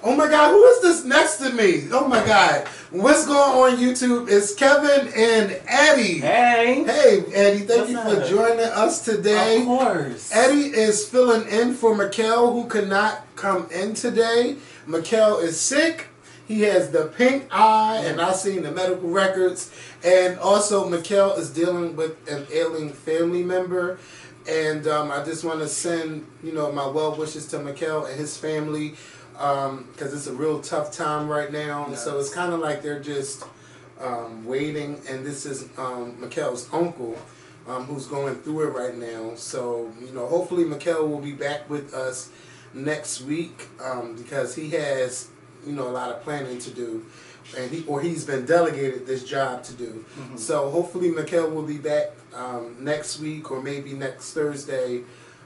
Oh my God, who is this next to me? Oh my God. What's going on YouTube? It's Kevin and Eddie. Hey. Hey, Eddie. Thank you for joining us today. Of course. Eddie is filling in for Mikkel, who could not come in today. Mikkel is sick. He has the pink eye, and I've seen the medical records. And also, Mikkel is dealing with an ailing family member. And I just want to send, my well wishes to Mikkel and his family. Because it's a real tough time right now. Yes. So it's kind of like they're just waiting. And this is Mikkel's uncle who's going through it right now. So, hopefully Mikkel will be back with us next week because he has, a lot of planning to do. And he's been delegated this job to do. Mm-hmm. So hopefully Mikkel will be back next week or maybe next Thursday.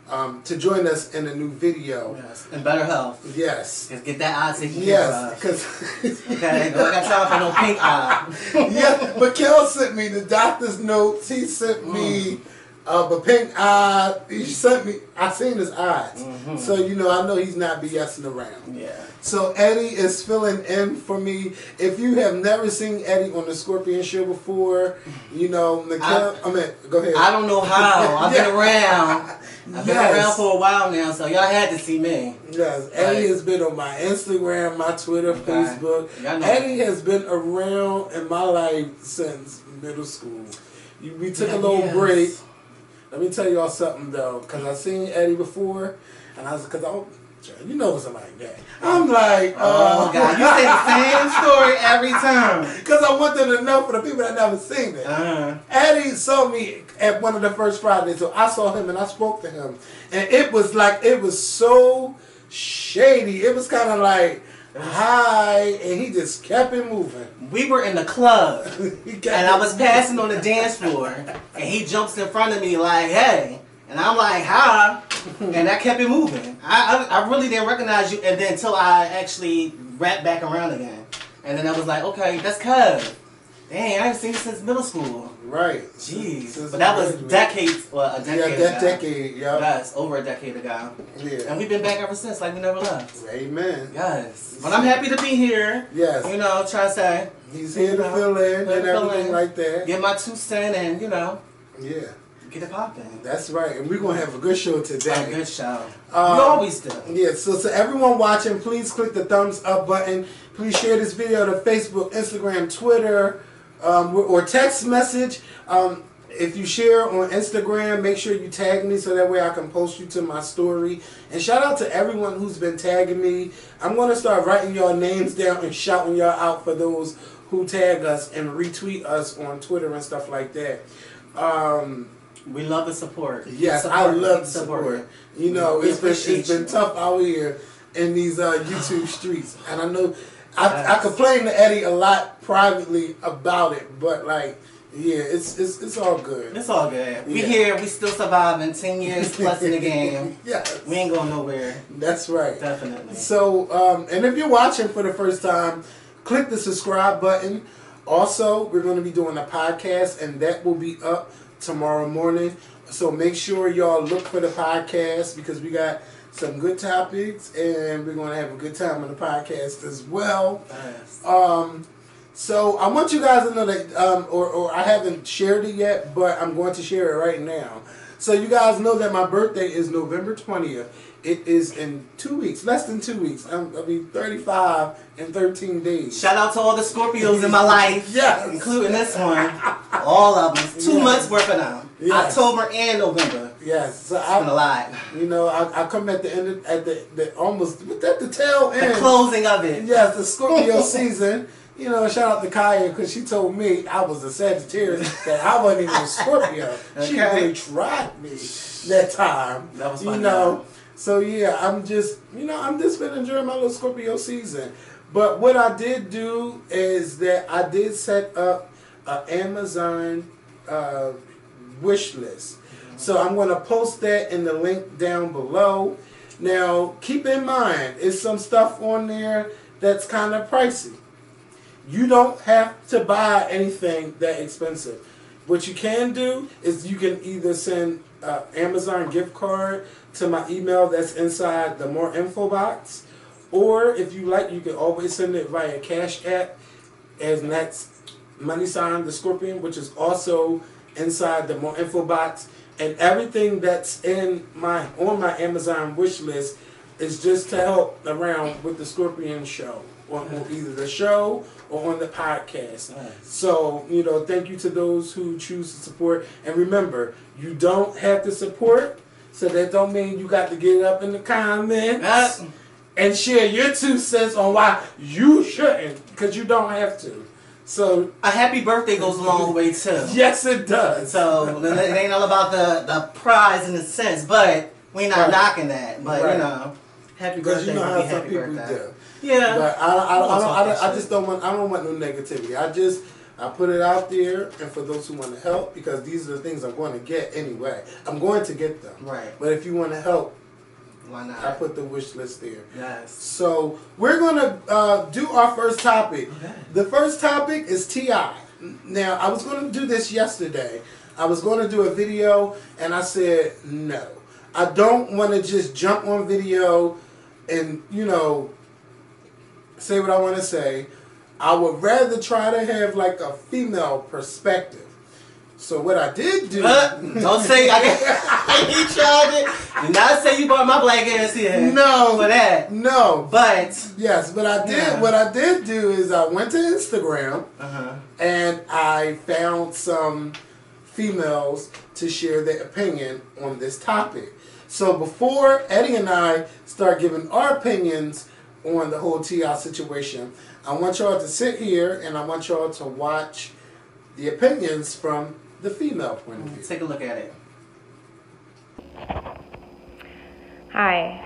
To join us in a new video. Yes, in better health. Yes. Just get that eye taken care of. Yes, because... okay, no, I got time for no pink eye. Yeah, Mikkel sent me the doctor's notes. He sent me a pink eye. He sent me... I seen his eyes. Mm-hmm. So, I know he's not BSing around. Yeah. So, Eddie is filling in for me. If you have never seen Eddie on the Scorpion Show before, Mikkel... go ahead. I don't know how. I've been around. I've been around for a while now, so y'all had to see me. Yes, Eddie has been on my Instagram, my Twitter, Facebook. Eddie has been around in my life since middle school. We took a little break. Let me tell y'all something though, because I seen Eddie before, and I was something like that. I'm like, oh God, you say the same story every time. Because I want them to know for the people that never seen it. Eddie saw me at one of the first Fridays, so I saw him and I spoke to him, and it was so shady. It was kind of like, hi, and he just kept it moving. We were in the club, and I was passing on the dance floor, and he jumps in front of me like, hey. And I'm like, hi. And I kept it moving. I really didn't recognize you and then until I actually wrapped back around again. And then I was like, okay, that's Cuz. Dang, I haven't seen you since middle school. Right. Jeez. But that was decades, a decade ago. Decade, yeah. Yes, over a decade ago. Yeah. And we've been back ever since, like we never left. Amen. Yes. But I'm happy to be here. Yes. Trying to say. He's here to fill in and everything like that. Get my 2 cents and, Yeah. Get it popping. That's right, and we're gonna have a good show today. A good show. You always do. Yeah. So everyone watching, please click the thumbs up button. Please share this video to Facebook, Instagram, Twitter, or text message. If you share on Instagram, make sure you tag me so that way I can post you to my story. And shout out to everyone who's been tagging me. I'm gonna start writing y'all names down and shouting y'all out for those who tag us and retweet us on Twitter and stuff like that. We love the support. Yes, I love the support. It's been tough out here in these YouTube streets, and I know I complain to Eddie a lot privately about it, but it's all good. It's all good. We here. We still surviving 10 years plus in the game. Yes, we ain't going nowhere. That's right. Definitely. So, and if you're watching for the first time, click the subscribe button. Also, we're going to be doing a podcast, and that will be up tomorrow morning. So make sure y'all look for the podcast because we got some good topics and we're going to have a good time on the podcast as well. Nice. So I want you guys to know that, or I haven't shared it yet, but I'm going to share it right now. So you guys know that my birthday is November 20th. It is in 2 weeks, less than 2 weeks. I'll be 35 in 13 days. Shout out to all the Scorpios in my life. Yes. Including this one. All of them. 2 months worth of them. Yes. October and November. Yes. So it's been a lot. I come at the end, at the almost, at the tail end. The closing of it. Yes, the Scorpio season. Shout out to Kaya because she told me I was a Sagittarius, that I wasn't even a Scorpio. Okay. She really tried me that time. That was funny. So yeah, I'm just been enjoying my little Scorpio season. But what I did do is that I did set up an Amazon wish list. So I'm going to post that in the link down below. Now, keep in mind, it's some stuff on there that's kind of pricey. You don't have to buy anything that expensive. What you can do is you can either send an Amazon gift card to my email that's inside the more info box, Or if you like, you can always send it via Cash App, as that's # the Scorpion, which is also inside the More Info box. And everything that's on my Amazon wish list is just to help around with the Scorpion show, on either the show or on the podcast. Nice. So, thank you to those who choose to support. And remember, you don't have to support, so that don't mean you got to get up in the comments and share your 2 cents on why you shouldn't, because you don't have to. So a happy birthday goes a long way too. Yes, it does. So it ain't all about the prize in a sense, but we not knocking that. But happy birthday. Because you know how some people do. Yeah. But I just don't want no negativity. I put it out there, and for those who want to help, because these are the things I'm going to get anyway. I'm going to get them. Right. But if you want to help, why not? I put the wish list there. Yes. So we're going to do our first topic. Okay. The first topic is T.I. Now, I was going to do this yesterday. I was going to do a video, and I said no. I don't want to just jump on video and, say what I want to say. I would rather try to have like a female perspective. So what I did do... don't say you tried it. Do not say you brought my black ass here. No. For that. No. But... Yes, but I did. Yeah. What I did do is I went to Instagram and I found some females to share their opinion on this topic. So before Eddie and I start giving our opinions on the whole T.I. situation, I want y'all to sit here and I want y'all to watch the opinions from the female point of view. Take a look at it. Hi.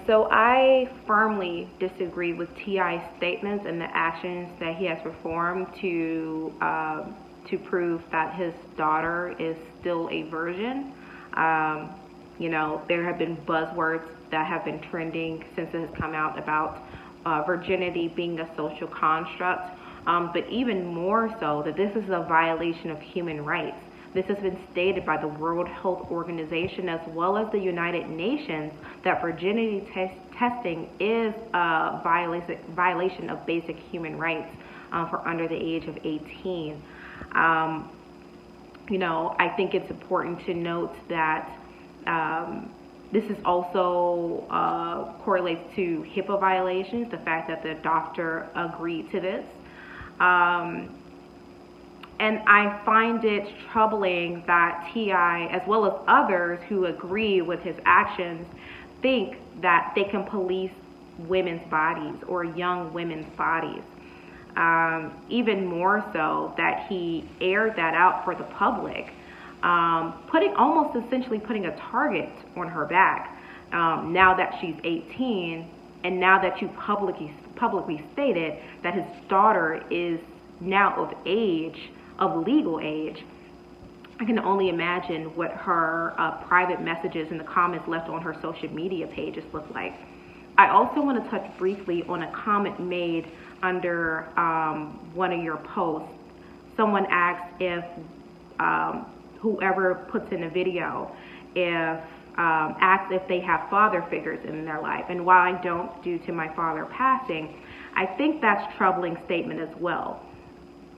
So I firmly disagree with T.I.'s statements and the actions that he has performed to prove that his daughter is still a virgin. There have been buzzwords that have been trending since it has come out about virginity being a social construct. But even more so, that this is a violation of human rights. This has been stated by the World Health Organization as well as the United Nations that virginity testing is a violation of basic human rights for under the age of 18. I think it's important to note that this is also correlates to HIPAA violations, the fact that the doctor agreed to this. And I find it troubling that T.I., as well as others who agree with his actions, think that they can police women's bodies or young women's bodies. Even more so that he aired that out for the public, essentially putting a target on her back. Now that she's 18, and now that you publicly stated that his daughter is now of legal age, I can only imagine what her private messages and the comments left on her social media pages look like. I also want to touch briefly on a comment made under one of your posts. Someone asked if whoever puts in a video, asked if they have father figures in their life. And while I don't, due to my father passing, I think that's a troubling statement as well.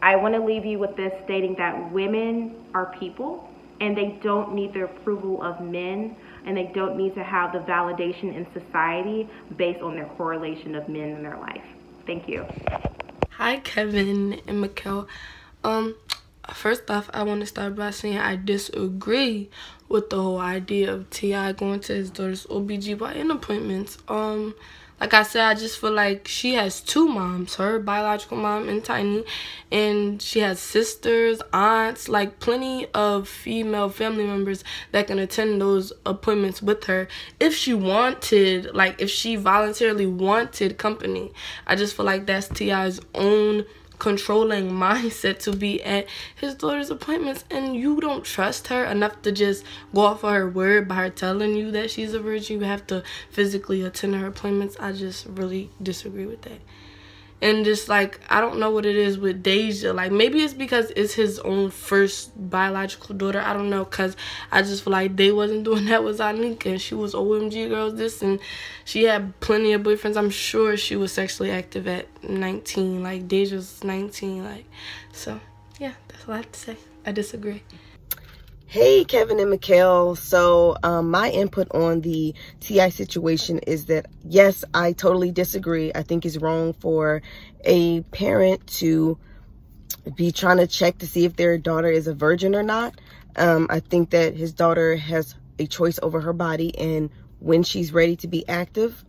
I want to leave you with this, stating that women are people and they don't need the approval of men, and they don't need to have the validation in society based on their correlation of men in their life. Thank you. Hi, Kevin and Mikkel. First off, I want to start by saying I disagree with the whole idea of T.I. going to his daughter's OBGYN appointments. Like I said, I just feel like she has two moms, her biological mom and Tiny, and she has sisters, aunts, like plenty of female family members that can attend those appointments with her if she wanted, like if she voluntarily wanted company. I just feel like that's T.I.'s own controlling mindset to be at his daughter's appointments, and you don't trust her enough to just go off of her word by her telling you that she's a virgin. You have to physically attend her appointments. I just really disagree with that. And just like, I don't know what it is with Deja. Like, maybe it's because it's his own first biological daughter. I don't know, because I just feel like they wasn't doing that with Zanika, and she was OMG girls this, and she had plenty of boyfriends. I'm sure she was sexually active at 19. Like, Deja's 19. Like, so yeah, that's all I have to say. I disagree. Hey, Kevin and Mikhail. So my input on the T.I. situation is that, yes, I totally disagree. I think it's wrong for a parent to be trying to check to see if their daughter is a virgin or not. I think that his daughter has a choice over her body, and when she's ready to be active,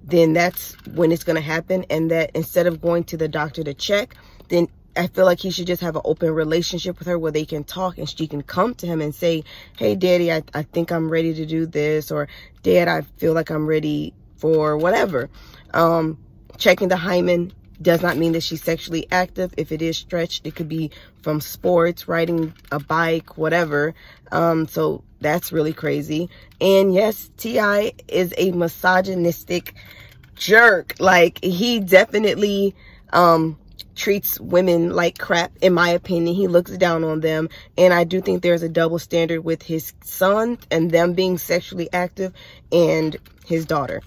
then that's when it's going to happen. And that instead of going to the doctor to check, then I feel like he should just have an open relationship with her where they can talk, and she can come to him and say, hey, Daddy, I think I'm ready to do this, or Dad, I feel like I'm ready for whatever. Checking the hymen does not mean that she's sexually active. If it is stretched, it could be from sports, riding a bike, whatever. So that's really crazy. And yes, T.I. is a misogynistic jerk. Like, he definitely treats women like crap, in my opinion. He looks down on them, and I do think there's a double standard with his son and them being sexually active and his daughter.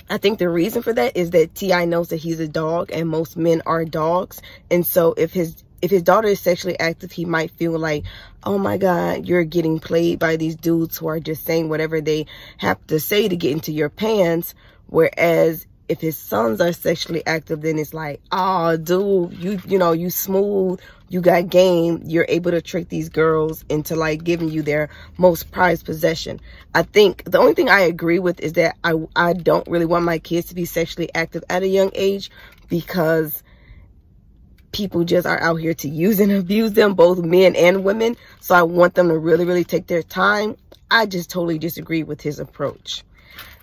I think the reason for that is that T.I. knows that he's a dog, and most men are dogs. And so if his daughter is sexually active, he might feel like, oh my God, you're getting played by these dudes who are just saying whatever they have to say to get into your pants. Whereas if his sons are sexually active, then it's like, oh, dude, you know, you smooth, you got game, you're able to trick these girls into like giving you their most prized possession. I think the only thing I agree with is that I don't really want my kids to be sexually active at a young age, because people just are out here to use and abuse them, both men and women. So I want them to really, really take their time. I just totally disagree with his approach.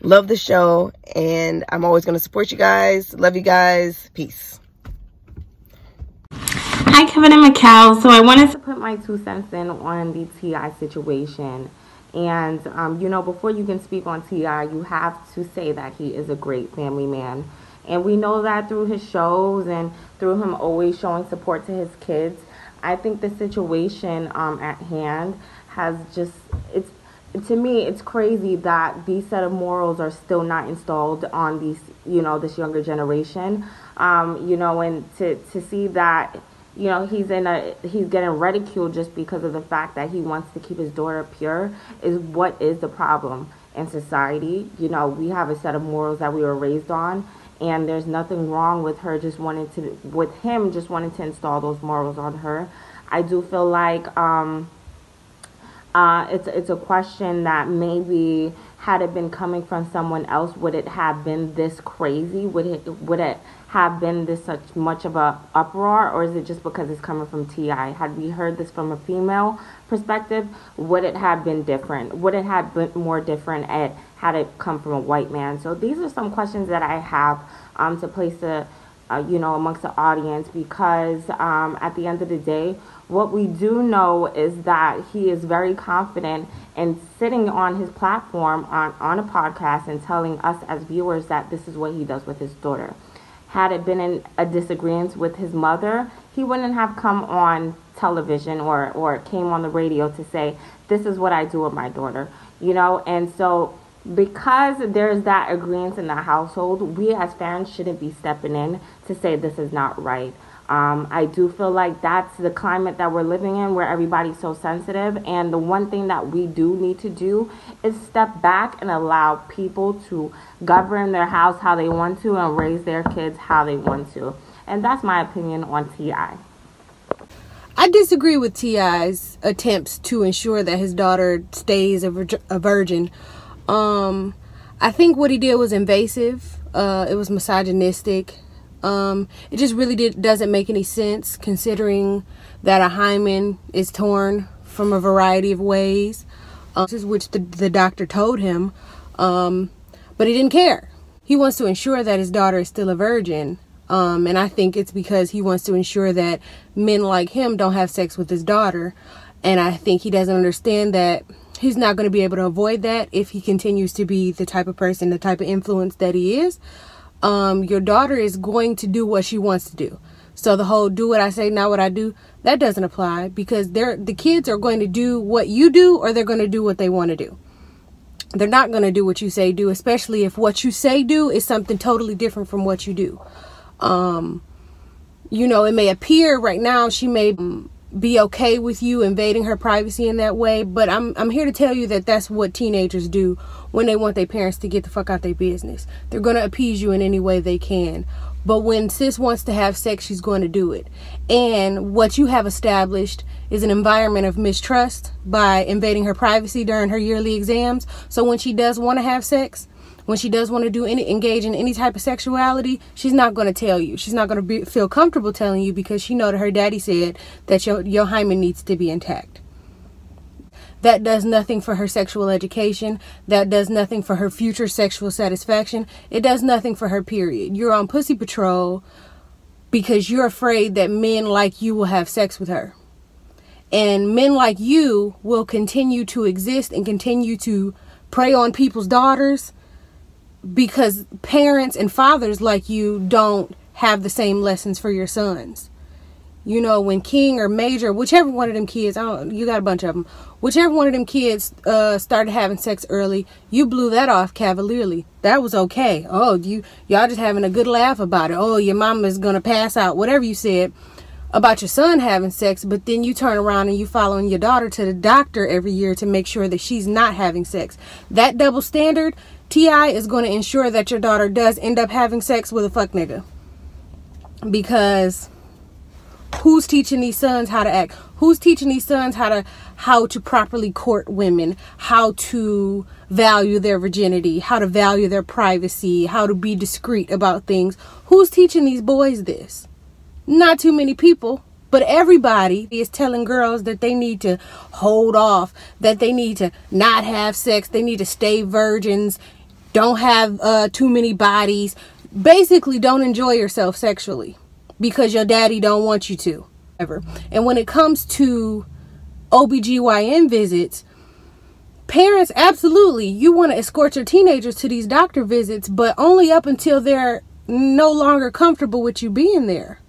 Love the show, and I'm always going to support you guys. Love you guys. Peace. Hi, Kevin and Mikhail. So I wanted to put my 2 cents in on the T.I. situation. And, you know, before you can speak on T.I., you have to say that he is a great family man. And we know that through his shows and through him always showing support to his kids. I think the situation at hand has just, to me, it's crazy that these set of morals are still not installed on these, you know, this younger generation. You know, and to see that, you know, he's getting ridiculed just because of the fact that he wants to keep his daughter pure is what is the problem in society. You know, we have a set of morals that we were raised on, and there's nothing wrong with him just wanting to install those morals on her. I do feel like it's a question that maybe had it been coming from someone else, would it have been this crazy? Would it have been this such much of a uproar, or is it just because it's coming from T.I.? Had we heard this from a female perspective, would it have been different? Would it have been more different had it come from a white man? So these are some questions that I have to place you know, amongst the audience, because at the end of the day, what we do know is that he is very confident in sitting on his platform on a podcast and telling us as viewers that this is what he does with his daughter. Had it been in a disagreement with his mother, he wouldn't have come on television or came on the radio to say, this is what I do with my daughter, you know. And so because there's that agreement in the household, we as parents shouldn't be stepping in to say this is not right. I do feel like that's the climate that we're living in, where everybody's so sensitive. And the one thing that we do need to do is step back and allow people to govern their house how they want to and raise their kids how they want to. And that's my opinion on T.I. I disagree with T.I.'s attempts to ensure that his daughter stays a virgin. I think what he did was invasive. It was misogynistic. It just really doesn't make any sense, considering that a hymen is torn from a variety of ways, which the doctor told him, but he didn't care. He wants to ensure that his daughter is still a virgin, and I think it's because he wants to ensure that men like him don't have sex with his daughter, and I think he doesn't understand that he's not going to be able to avoid that if he continues to be the type of person, the type of influence that he is. your daughter is going to do what she wants to do. So the whole do what I say, not what I do, that doesn't apply, because the kids are going to do what you do, or they're going to do what they want to do. They're not going to do what you say do, especially if what you say do is something totally different from what you do. You know, it may appear right now she may be okay with you invading her privacy in that way, but I'm here to tell you that that's what teenagers do when they want their parents to get the fuck out their business. They're going to appease you in any way they can. But when sis wants to have sex, she's going to do it. And what you have established is an environment of mistrust by invading her privacy during her yearly exams. So when she does want to have sex, when she does want to engage in any type of sexuality, she's not going to tell you. She's not going to feel comfortable telling you, because she know that her daddy said that your hymen needs to be intact. That does nothing for her sexual education. That does nothing for her future sexual satisfaction. It does nothing for her, period. You're on pussy patrol because you're afraid that men like you will have sex with her. And men like you will continue to exist and continue to prey on people's daughters because parents and fathers like you don't have the same lessons for your sons. You know, when King or Major, whichever one of them kids, you got a bunch of them, whichever one of them kids started having sex early, you blew that off cavalierly. That was okay. Oh, y'all just having a good laugh about it. Oh, your mama's gonna pass out, whatever you said about your son having sex. But then you turn around and you following your daughter to the doctor every year to make sure that she's not having sex. That double standard, T.I. is going to ensure that your daughter does end up having sex with a fuck nigga. Because who's teaching these sons how to act? Who's teaching these sons how to properly court women, how to value their virginity, how to value their privacy, how to be discreet about things? Who's teaching these boys this? Not too many people, but everybody is telling girls that they need to hold off, that they need to not have sex, they need to stay virgins, don't have too many bodies. Basically, don't enjoy yourself sexually because your daddy don't want you to. Ever. And when it comes to OBGYN visits, parents, absolutely, you want to escort your teenagers to these doctor visits, but only up until they're no longer comfortable with you being there.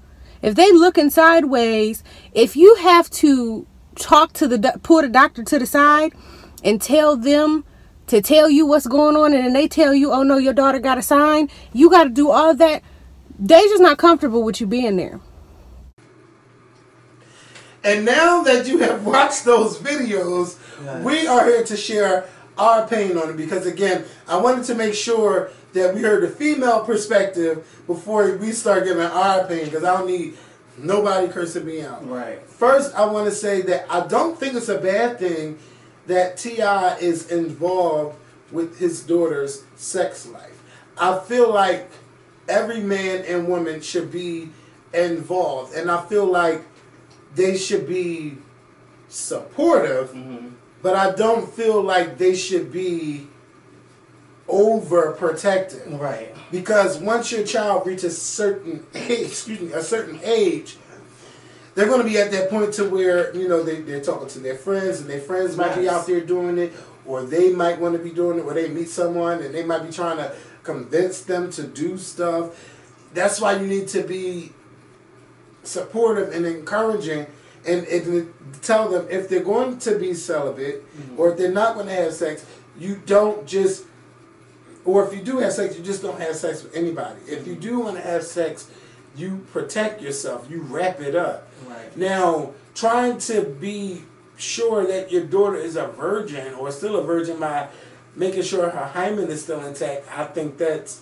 If they looking sideways, if you have to talk to pull the doctor to the side and tell them to tell you what's going on, and then they tell you, oh no, your daughter got a sign, you got to do all that, they just not comfortable with you being there. And now that you have watched those videos, yes, we are here to share our opinion on it, because again, I wanted to make sure that we heard the female perspective before we start giving our opinion, because I don't need nobody cursing me out. Right. First, I want to say that I don't think it's a bad thing that T.I. is involved with his daughter's sex life. I feel like every man and woman should be involved, and I feel like they should be supportive, but I don't feel like they should be overprotective. Right. Because once your child reaches a certain age, they're going to be at that point to where, you know, they're talking to their friends, and their friends might be out there doing it, or they might want to be doing it, or they meet someone and they might be trying to convince them to do stuff. That's why you need to be supportive and encouraging, and tell them if they're going to be celibate, or if they're not going to have sex, you don't just, or if you do have sex, you just don't have sex with anybody. If you do want to have sex, you protect yourself, you wrap it up. Right. Now, trying to be sure that your daughter is a virgin, or still a virgin, by making sure her hymen is still intact, I think that's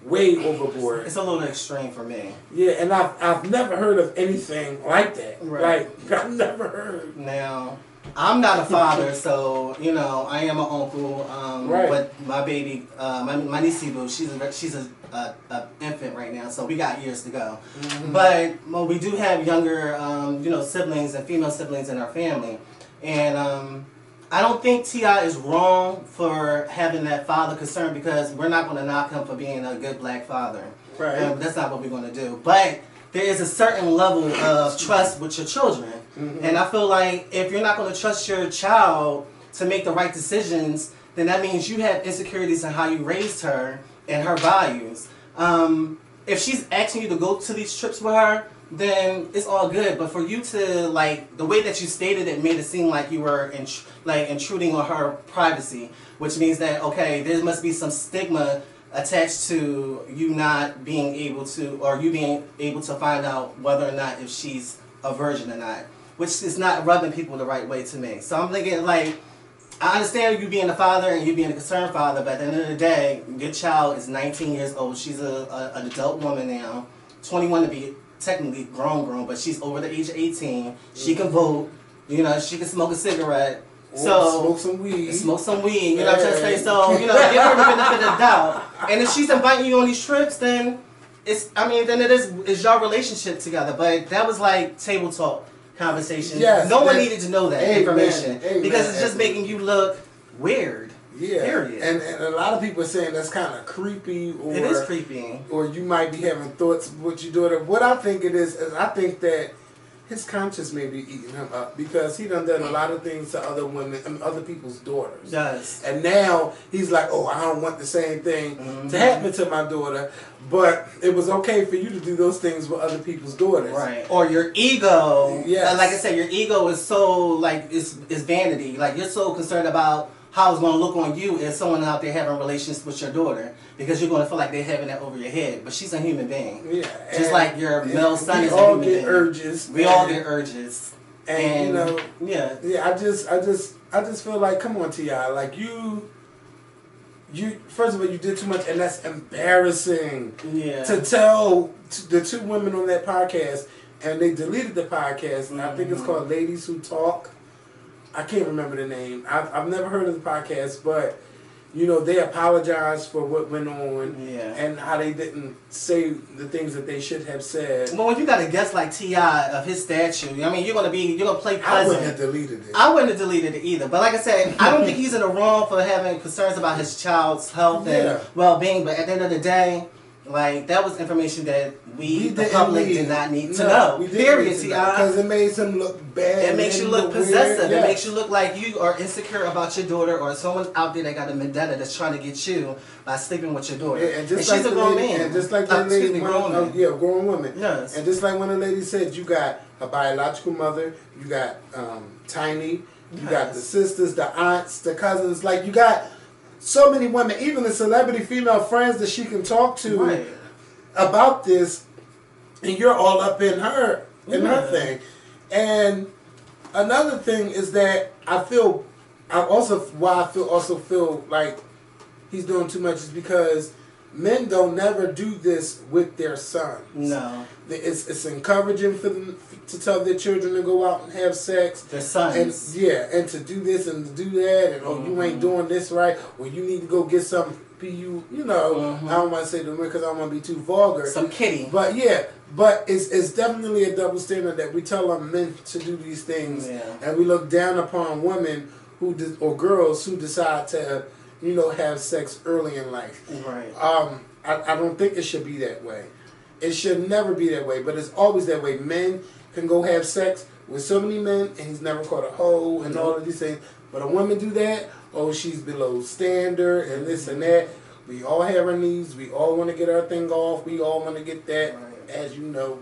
way overboard. It's a little extreme for me. Yeah, and I've never heard of anything like that. Right. Like, I've never heard. Now, I'm not a father, so, you know, I am an uncle. Right. But my baby, my niece, she's a infant right now, so we got years to go. But we do have younger, you know, siblings and female siblings in our family, and I don't think T.I. is wrong for having that father concern, because we're not going to knock him for being a good black father. Right. That's not what we're going to do. But there is a certain level of trust with your children. And I feel like if you're not going to trust your child to make the right decisions, then that means you have insecurities in how you raised her and her values. If she's asking you to go to these trips with her, then it's all good. But for you to, like, the way that you stated it made it seem like you were intruding on her privacy, which means that, okay, there must be some stigma attached to you not being able to, or you being able to find out whether or not if she's a virgin or not, which is not rubbing people the right way to me. So I'm thinking, like, I understand you being a father and you being a concerned father, but at the end of the day, your child is 19 years old. She's an adult woman now, 21 to be technically grown, but she's over the age of 18. She can vote, you know, she can smoke a cigarette. So smoke some weed. Smoke some weed, you know what I'm trying to say? So, you know, give her the benefit of the doubt. And if she's inviting you on these trips, then then it is your relationship together. But that was like table talk conversation. Yes, no one needed to know that information because it's just Amen. making you look weird. Yeah. Period. And a lot of people are saying that's kind of creepy. Or, it is creepy. Or you might be having thoughts of what you're doing. What I think it is I think that his conscience may be eating him up because he done a lot of things to other women and other people's daughters. Yes. And now he's like, oh, I don't want the same thing to happen to my daughter. But it was okay for you to do those things with other people's daughters. Right. Or your ego. Yes. Like I said, your ego is so, like, it's vanity. Like, you're so concerned about how it's going to look on you as someone out there having relations with your daughter because you're going to feel like they're having that over your head. But she's a human being. Yeah. Just like your male son is a human being. We all get urges. We all get urges. And you know, yeah. I just feel like, come on, T.I., like you first of all, you did too much, and that's embarrassing. Yeah. To tell the two women on that podcast, and they deleted the podcast, and I think it's called Ladies Who Talk. I can't remember the name. I've never heard of the podcast, but you know, they apologized for what went on and how they didn't say the things that they should have said. Well, when you got a guest like T.I. of his stature, I mean, you're gonna play pleasant. I wouldn't have deleted it. I wouldn't have deleted it either. But like I said, I don't think he's in the wrong for having concerns about his child's health and well-being. But at the end of the day, like, that was information that the public did not need to know. Period, T.I. Because it made him look bad. It makes you look possessive. It makes you look like you are insecure about your daughter or someone out there that got a vendetta that's trying to get you by sleeping with your daughter. Yeah, and she's a grown man. And just like that lady, grown woman. Yes. And just like one of the ladies said, you got a biological mother, you got Tiny, you got the sisters, the aunts, the cousins. Like, you got so many women, even the celebrity female friends that she can talk to about this, and you're all up in her thing. And another thing is that I also feel like he's doing too much is because men don't never do this with their sons. No. It's encouraging for them to tell their children to go out and have sex. Their sons. And to do this and to do that, and you ain't doing this right, or you need to go get some you know, I don't want to say the word because I don't want to be too vulgar. Some kitty. But it's definitely a double standard that we tell our men to do these things, and we look down upon women or girls who decide to, you know, have sex early in life. Right. I don't think it should be that way. It should never be that way, but it's always that way. Men can go have sex with so many men, and he's never caught a hoe and all of these things. But a woman do that, oh, she's below standard and this and that. We all have our needs. We all want to get our thing off. We all want to get that, as you know.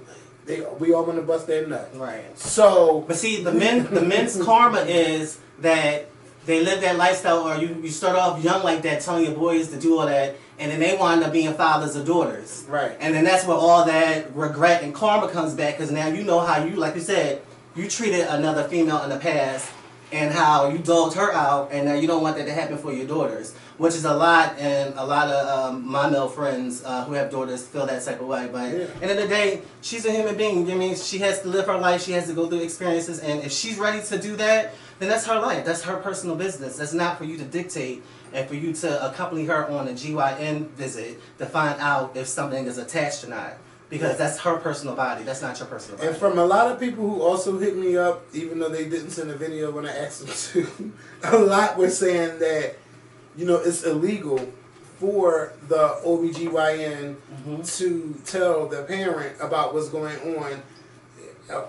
We all want to bust their nut. Right. So, but see, the men's karma is that they live that lifestyle, or you start off young like that, telling your boys to do all that, and then they wind up being fathers or daughters. Right. And then that's where all that regret and karma comes back, because now you know how you, like you said, you treated another female in the past, and how you dogged her out, and now you don't want that to happen for your daughters, which is a lot, and a lot of my male friends who have daughters feel that type of way. But at the end of the day, she's a human being. I mean, she has to live her life. She has to go through experiences, and if she's ready to do that, then that's her life. That's her personal business. That's not for you to dictate and for you to accompany her on a GYN visit to find out if something is attached or not. Because that's her personal body. That's not your personal body. And from a lot of people who also hit me up, even though they didn't send a video when I asked them to, a lot were saying that, you know, it's illegal for the OBGYN to tell the parent about what's going on.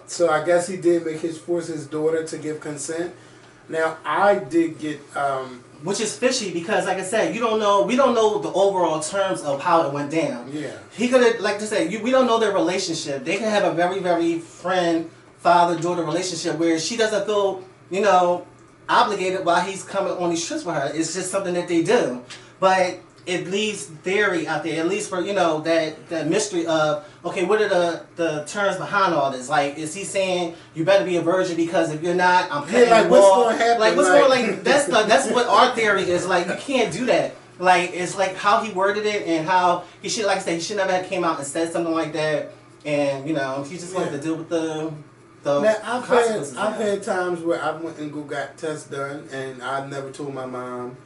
So I guess he did force his daughter to give consent. Now, I did get Which is fishy because, like I said, we don't know the overall terms of how it went down. Yeah. He could have, like I said, we don't know their relationship. They can have a very, very friend, father-daughter relationship where she doesn't feel, obligated while he's coming on these trips with her. It's just something that they do. But it leaves theory out there, at least for, that mystery of, okay, what are the terms behind all this? Like, is he saying you better be a virgin because if you're not, I'm cutting like, the what's wall? gonna happen? Like, what's going like that's what our theory is. Like, you can't do that. Like, it's like how he worded it and how he should, like I said, he should never have came out and said something like that. And, he just wanted to deal with the now, I've had times where I went and got tests done and I never told my mom.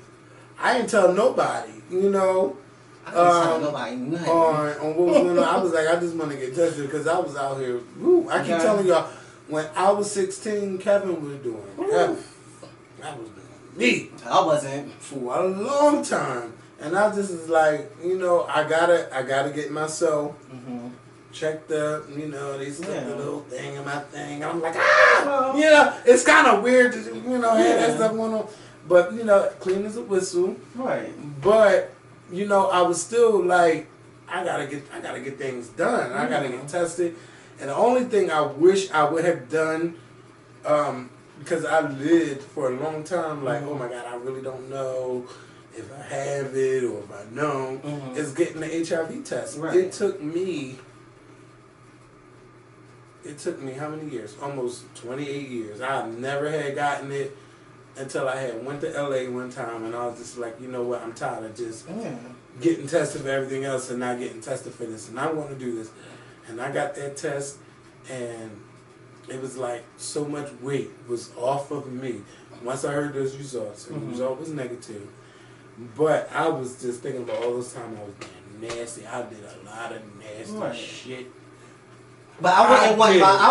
I didn't tell nobody, I didn't tell nobody nothing. on what was going on. I was like, I just want to get tested because I was out here. I keep telling y'all, when I was 16, Kevin was doing Kevin. I was doing me. I wasn't. For a long time. And I just was like, I gotta get myself check the, they stuck the little thing in my thing. I'm like, it's kind of weird to, have that stuff going on. But, clean as a whistle. Right. But, I was still like, I gotta get things done. I gotta get tested. And the only thing I wish I would have done, because I lived for a long time, like, oh my God, I really don't know if I have it or if I don't, is getting the HIV test. Right. It took me how many years? Almost 28 years. I never had gotten it until I had went to LA one time and I was just like, you know what, I'm tired of just getting tested for everything else and not getting tested for this, and I want to do this. And I got that test and it was like so much weight was off of me once I heard those results, and the result was negative. But I was just thinking about all those times I was being nasty. I did a lot of nasty shit. But I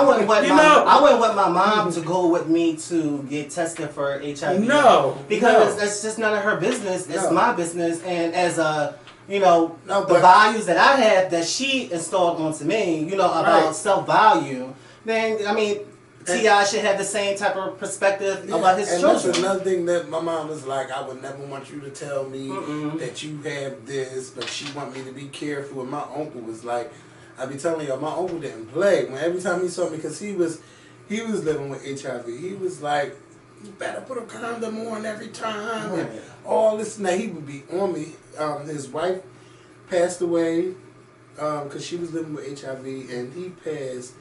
wouldn't want my mom to go with me to get tested for HIV. No, because that's just none of her business. It's my business, and as a the values that I have that she installed onto me, about self-value, then I mean, T.I. should have the same type of perspective about his children. That's another thing that my mom was like, I would never want you to tell me that you have this, but she want me to be careful. And my uncle was like, I be telling y'all, my uncle didn't play. When every time he saw me, because he was living with HIV, he was like, you better put a condom on every time and all this and that. He would be on me. His wife passed away because she was living with HIV, and he passed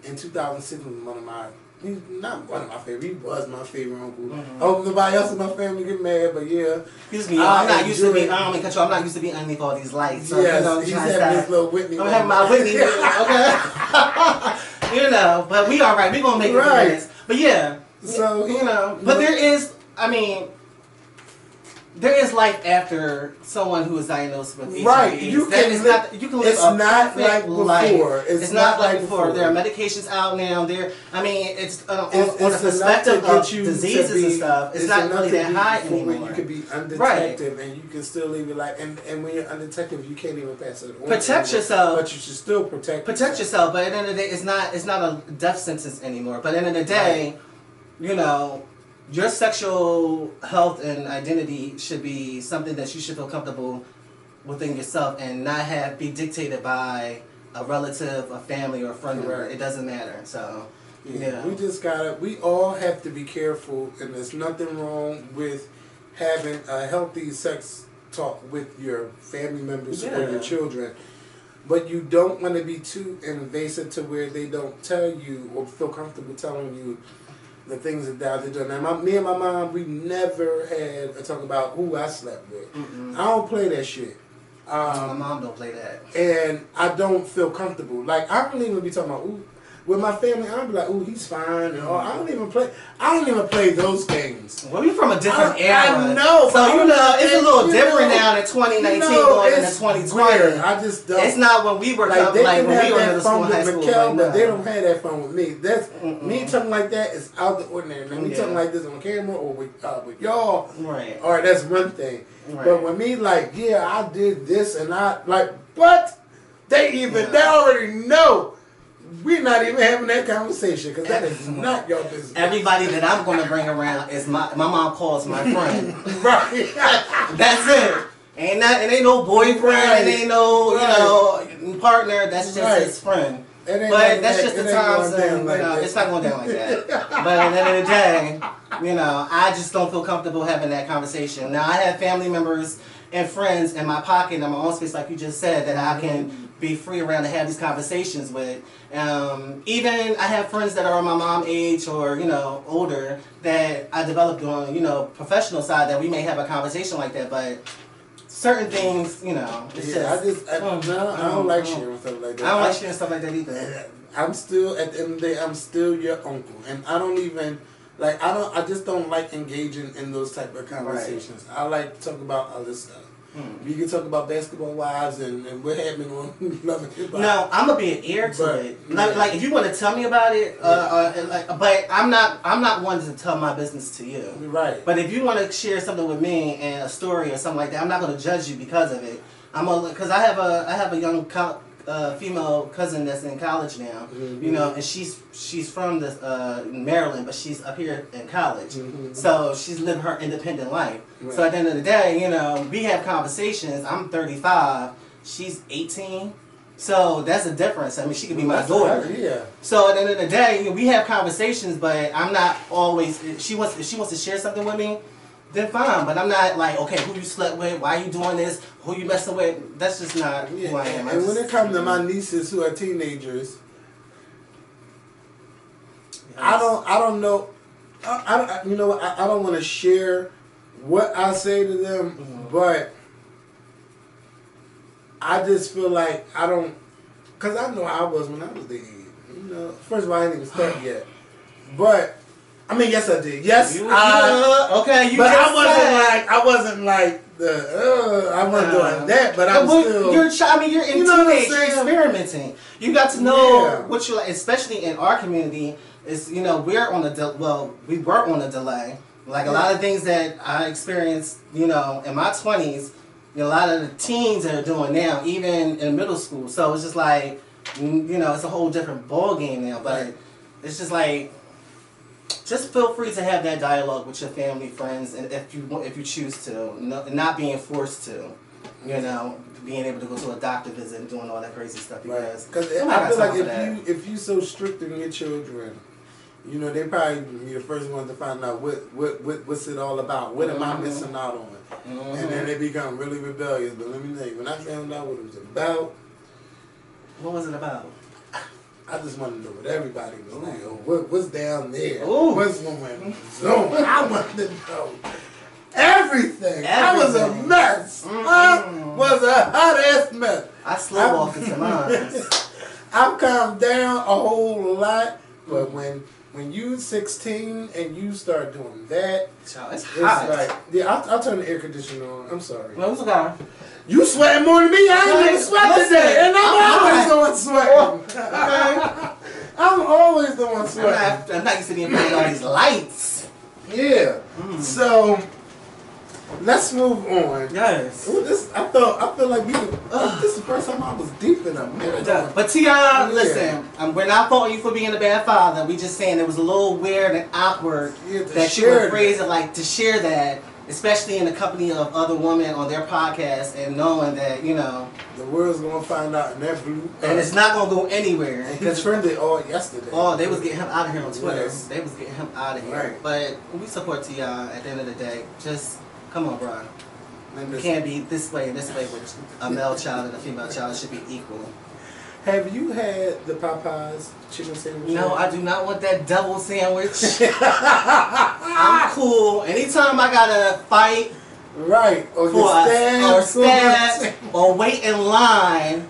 in 2006. Was he's not one of my favorite. He was my favorite uncle. I hope nobody else in my family get mad, but yeah. Excuse me, I'm not used to being underneath all these lights. So, yes, he's having his little Whitney. I'm having my Whitney, okay? But we all right. We're going to make it through this. But yeah. So, but there is life after someone who is diagnosed with HIV. Right. You can live like before. It's not like before. There are medications out now. It's on the perspective of diseases and stuff. It's not really that high anymore. You can be undetected and you can still live your life. And when you're undetected, you can't even pass it on. Protect yourself. But you should still protect yourself. But at the end of the day, it's not a death sentence anymore. But at the end of the day, your sexual health and identity should be something that you should feel comfortable within yourself and not be dictated by a relative, a family, or a friend where it doesn't matter. So, we all have to be careful, and there's nothing wrong with having a healthy sex talk with your family members or your children. But you don't want to be too invasive to where they don't tell you or feel comfortable telling you the things that they're doing. Now, me and my mom, we never had a talk about who I slept with. I don't play that shit. My mom don't play that. And I don't feel comfortable. Like, I don't even be talking about, ooh, with my family, I'll be like, ooh, he's fine and all. I don't even play those games. Well, you're from a different era. I know. So, it's a little different now in 2019 going into 2020. Weird. I just don't. It's not when we were when we were in middle school, high school. But they don't have that fun with me. That's me talking like that is out the ordinary. Now, me talking like this on camera or with y'all, right? Or that's one thing. Right. But when me I did this and I but they already know we're not even having that conversation because that is not your business. Everybody that I'm going to bring around is my mom calls my friend. Right. That's it. It ain't no boyfriend. Right. It ain't no partner. That's just his friend. But that's just the times, it's not going down like that. But at the end of the day, I just don't feel comfortable having that conversation. Now, I have family members and friends in my pocket, in my own space, like you just said, that I can be free around to have these conversations with. Even I have friends that are my mom age or, older that I developed on, professional side that we may have a conversation like that, but certain things, it's I don't like sharing stuff like that. I don't like sharing stuff like that either. I'm still, at the end of the day, I'm still your uncle. And I don't even, I just don't like engaging in those type of conversations. Right. I like to talk about other stuff. We can talk about basketball wives and what happened on Love and Hip Hop. No, I'm gonna be an heir to it. Like if you want to tell me about it, but I'm not one to tell my business to you. Right. But if you want to share something with me and a story or something like that, I'm not gonna judge you because of it. Because I have a young female cousin that's in college now, and she's from Maryland, but she's up here in college, so she's living her independent life. Right. So at the end of the day, we have conversations. I'm 35, she's 18, so that's a difference. I mean, she could be my daughter. Yeah. So at the end of the day, we have conversations, but I'm not always. If she wants to share something with me, then fine, but I'm not like, okay, who you slept with, why you doing this, who you messing with, that's just not who I am. And when it comes to my nieces who are teenagers, I don't know, I don't want to share what I say to them, but I just feel like I don't, because I know how I was when I was their age. First of all, I didn't even start yet, but I mean, yes, I did. Yes, okay. But I wasn't like I wasn't doing that. But I'm still. You're in teenage. You're experimenting. You got to know what you like, especially in our community. Is we were on a delay. Like a lot of things that I experienced, in my 20s, a lot of the teens that are doing now, even in middle school. So it's just like, it's a whole different ball game now. But it's just like. Just feel free to have that dialogue with your family, friends, and if you choose to, not being forced to, being able to go to a doctor visit and doing all that crazy stuff. Because I feel like if you so strict on your children, they probably be the first ones to find out what's it all about. What am I missing out on? And then they become really rebellious. But let me tell you, when I found out what it was about, what was it about? I just want to know what everybody was like. What's down there? What's going on? I want to know everything. I was a mess. I was a hot ass mess. I slow walked into mine. I've calmed down a whole lot, but when you 16 and you start doing that, child, it's hot. Like, I'll turn the air conditioner on. I'm sorry. No, it's okay. You sweating more than me. I ain't even sweat today. And I'm always the one sweating. I'm always the one sweating. I'm not used to being playing all these lights. Yeah. So, let's move on. Yes. I feel like this is the first time I was deep in a minute. But Tia, listen, we're not faulting you for being a bad father. We just saying it was a little weird and awkward that you would phrase it like to share that. Especially in the company of other women on their podcast and knowing that, the world's going to find out in that blue. And it's not going to go anywhere. And he trended all yesterday. Oh, they was getting him out of here on Twitter. Yes. They was getting him out of here. Right. But we support T.I. at the end of the day. Just, come on, bro. You can't be this way and this way with a male child and a female child. It should be equal. Have you had the Popeyes chicken sandwich? No, I do not want that double sandwich. I'm cool. Anytime I gotta fight, or wait in line,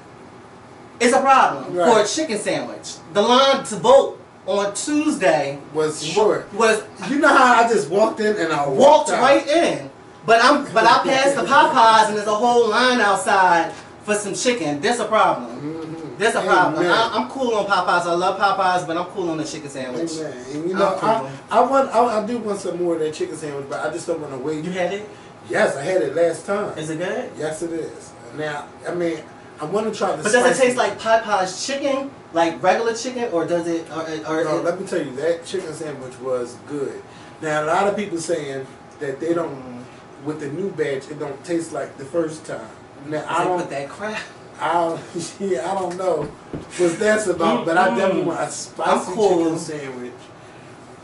it's a problem for a chicken sandwich. The line to vote on Tuesday was short. You know how I just walked in and I walked right in, but I passed the Popeyes and there's a whole line outside for some chicken. There's a problem. There's a problem. I'm cool on Popeyes. I love Popeyes, but I'm cool on the chicken sandwich. And I do want some more of that chicken sandwich, but I just don't want to wait. You had it? Yes, I had it last time. Is it good? Yes, it is. Now, I mean, I want to try the But does it taste like Popeye's chicken? Like regular chicken? Or does it... No, let me tell you, that chicken sandwich was good. Now, a lot of people saying that they don't... With the new batch, it don't taste like the first time. Now, I don't... Put that crap... I don't know what that's about, but I definitely want a spicy chicken sandwich.